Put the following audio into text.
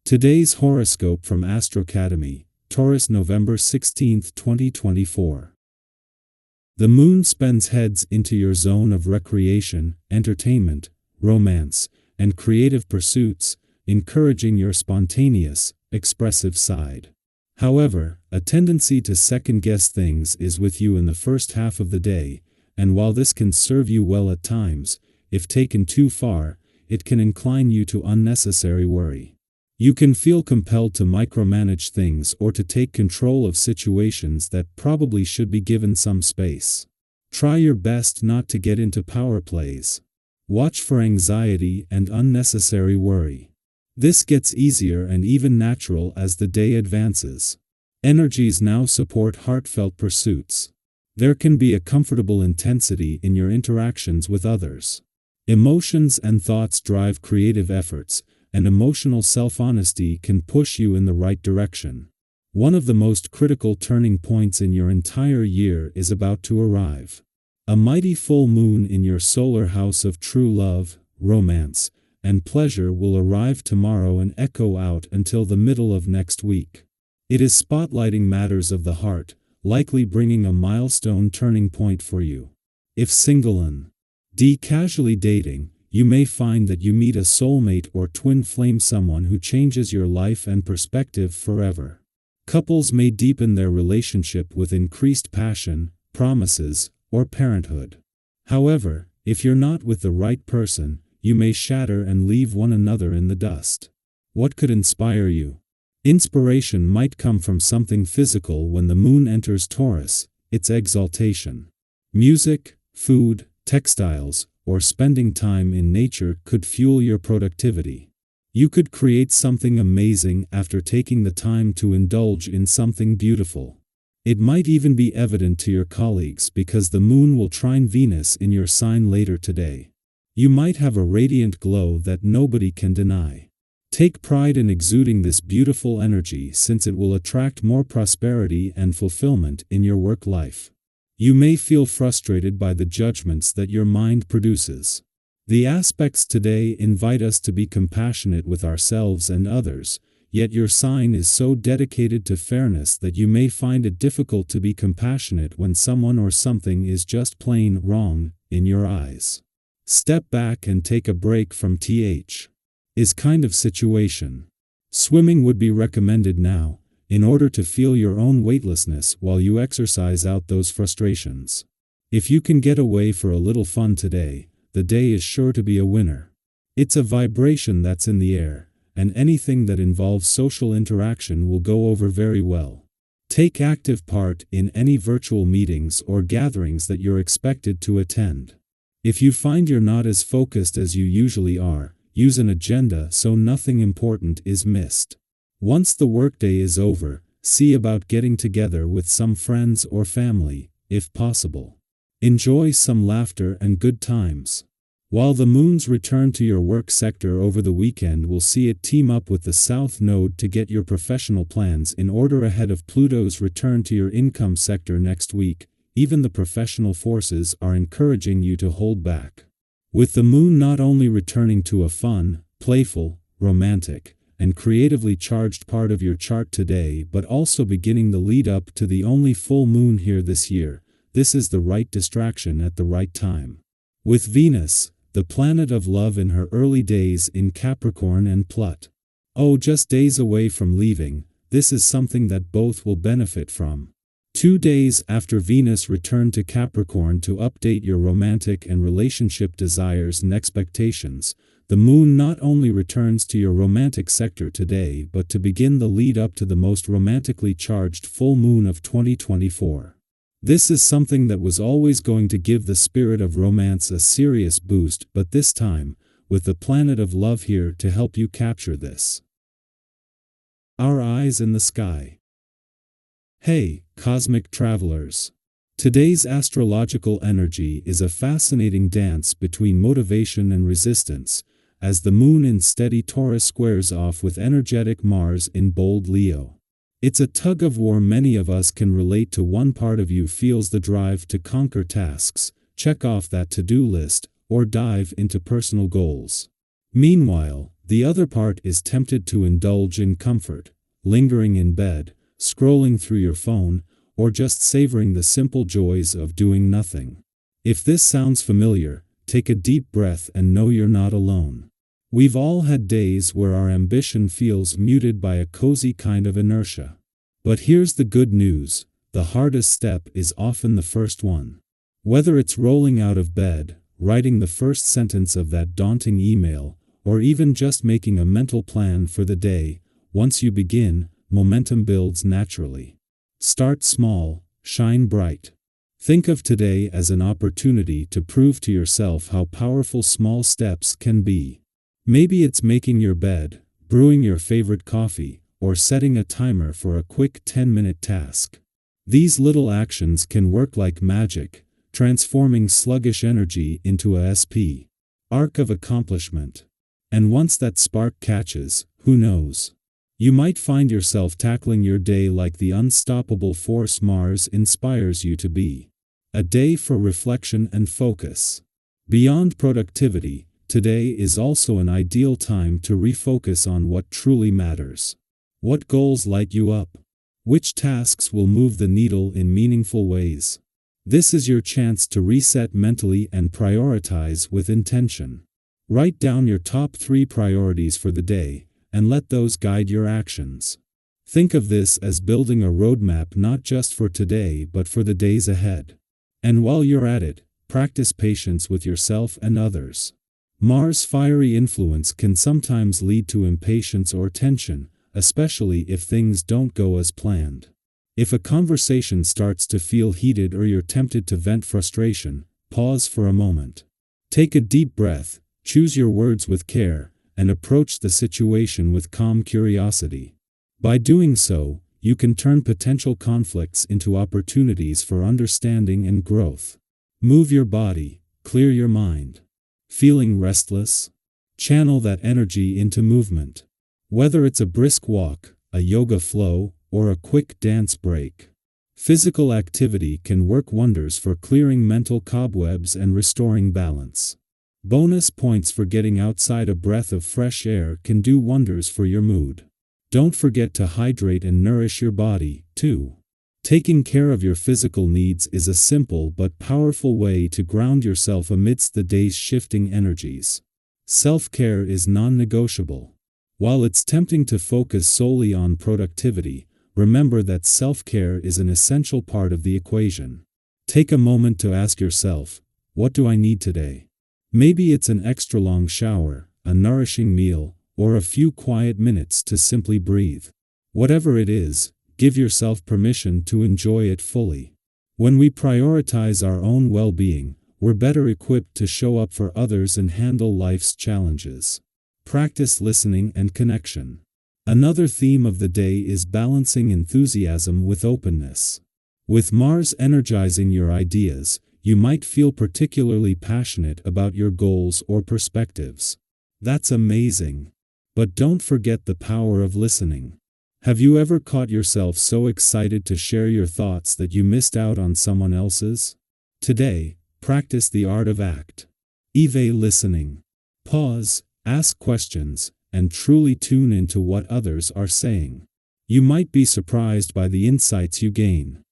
Today's horoscope from AstroCademy, Taurus November 16, 2024. The moon spins heads into your zone of recreation, entertainment, romance, and creative pursuits, encouraging your spontaneous, expressive side. However, a tendency to second-guess things is with you in the first half of the day, and while this can serve you well at times, if taken too far, it can incline you to unnecessary worry. You can feel compelled to micromanage things or to take control of situations that probably should be given some space. Try your best not to get into power plays. Watch for anxiety and unnecessary worry. This gets easier and even natural as the day advances. Energies now support heartfelt pursuits. There can be a comfortable intensity in your interactions with others. Emotions and thoughts drive creative efforts, and emotional self-honesty can push you in the right direction. One of the most critical turning points in your entire year is about to arrive. A mighty full moon in your solar house of true love, romance, and pleasure will arrive tomorrow and echo out until the middle of next week. It is spotlighting matters of the heart, likely bringing a milestone turning point for you. If single and casually dating, you may find that you meet a soulmate or twin flame, someone who changes your life and perspective forever. Couples may deepen their relationship with increased passion, promises, or parenthood. However, if you're not with the right person, you may shatter and leave one another in the dust. What could inspire you? Inspiration might come from something physical when the moon enters Taurus, its exaltation. Music, food, textiles, or spending time in nature could fuel your productivity. You could create something amazing after taking the time to indulge in something beautiful. It might even be evident to your colleagues because the moon will trine Venus in your sign later today. You might have a radiant glow that nobody can deny. Take pride in exuding this beautiful energy since it will attract more prosperity and fulfillment in your work life. You may feel frustrated by the judgments that your mind produces. The aspects today invite us to be compassionate with ourselves and others, yet your sign is so dedicated to fairness that you may find it difficult to be compassionate when someone or something is just plain wrong in your eyes. Step back and take a break from is kind of situation. Swimming would be recommended now, in order to feel your own weightlessness while you exercise out those frustrations. If you can get away for a little fun today, the day is sure to be a winner. It's a vibration that's in the air, and anything that involves social interaction will go over very well. Take active part in any virtual meetings or gatherings that you're expected to attend. If you find you're not as focused as you usually are, use an agenda so nothing important is missed. Once the workday is over, see about getting together with some friends or family, if possible. Enjoy some laughter and good times. While the moon's return to your work sector over the weekend will see it team up with the South Node to get your professional plans in order ahead of Pluto's return to your income sector next week, even the professional forces are encouraging you to hold back. With the moon not only returning to a fun, playful, romantic, and creatively charged part of your chart today but also beginning the lead up to the only full moon here this year, this is the right distraction at the right time. With Venus, the planet of love in her early days in Capricorn and just days away from leaving, this is something that both will benefit from. 2 days after Venus returned to Capricorn to update your romantic and relationship desires and expectations, the moon not only returns to your romantic sector today but to begin the lead up to the most romantically charged full moon of 2024. This is something that was always going to give the spirit of romance a serious boost, but this time, with the planet of love here to help you capture this. Our eyes in the sky. Hey, cosmic travelers! Today's astrological energy is a fascinating dance between motivation and resistance, as the moon in steady Taurus squares off with energetic Mars in bold Leo. It's a tug-of-war many of us can relate to. One part of you feels the drive to conquer tasks, check off that to-do list, or dive into personal goals. Meanwhile, The other part is tempted to indulge in comfort, lingering in bed, scrolling through your phone, or just savoring the simple joys of doing nothing. If this sounds familiar, take a deep breath and know you're not alone. We've all had days where our ambition feels muted by a cozy kind of inertia. But here's the good news: the hardest step is often the first one. Whether it's rolling out of bed, writing the first sentence of that daunting email, or even just making a mental plan for the day, once you begin, momentum builds naturally. Start small, shine bright. Think of today as an opportunity to prove to yourself how powerful small steps can be. Maybe it's making your bed, brewing your favorite coffee, or setting a timer for a quick 10-minute task. These little actions can work like magic, transforming sluggish energy into a arc of accomplishment. And once that spark catches, who knows? You might find yourself tackling your day like the unstoppable force Mars inspires you to be. A day for reflection and focus. Beyond productivity, today is also an ideal time to refocus on what truly matters. What goals light you up? Which tasks will move the needle in meaningful ways? This is your chance to reset mentally and prioritize with intention. Write down your top 3 priorities for the day, and let those guide your actions. Think of this as building a roadmap not just for today but for the days ahead. And while you're at it, practice patience with yourself and others. Mars' fiery influence can sometimes lead to impatience or tension, especially if things don't go as planned. If a conversation starts to feel heated or you're tempted to vent frustration, pause for a moment. Take a deep breath, choose your words with care, and approach the situation with calm curiosity. By doing so, you can turn potential conflicts into opportunities for understanding and growth. Move your body, clear your mind. Feeling restless? Channel that energy into movement. Whether it's a brisk walk, a yoga flow, or a quick dance break. Physical activity can work wonders for clearing mental cobwebs and restoring balance. Bonus points for getting outside. A breath of fresh air can do wonders for your mood. Don't forget to hydrate and nourish your body, too. Taking care of your physical needs is a simple but powerful way to ground yourself amidst the day's shifting energies. Self-care is non-negotiable. While it's tempting to focus solely on productivity, remember that self-care is an essential part of the equation. Take a moment to ask yourself, what do I need today? Maybe it's an extra long shower, a nourishing meal, or a few quiet minutes to simply breathe. Whatever it is, give yourself permission to enjoy it fully. When we prioritize our own well-being, we're better equipped to show up for others and handle life's challenges. Practice listening and connection. Another theme of the day is balancing enthusiasm with openness. With Mars energizing your ideas, you might feel particularly passionate about your goals or perspectives. That's amazing. But don't forget the power of listening. Have you ever caught yourself so excited to share your thoughts that you missed out on someone else's? Today, practice the art of listening. Pause, ask questions, and truly tune into what others are saying. You might be surprised by the insights you gain.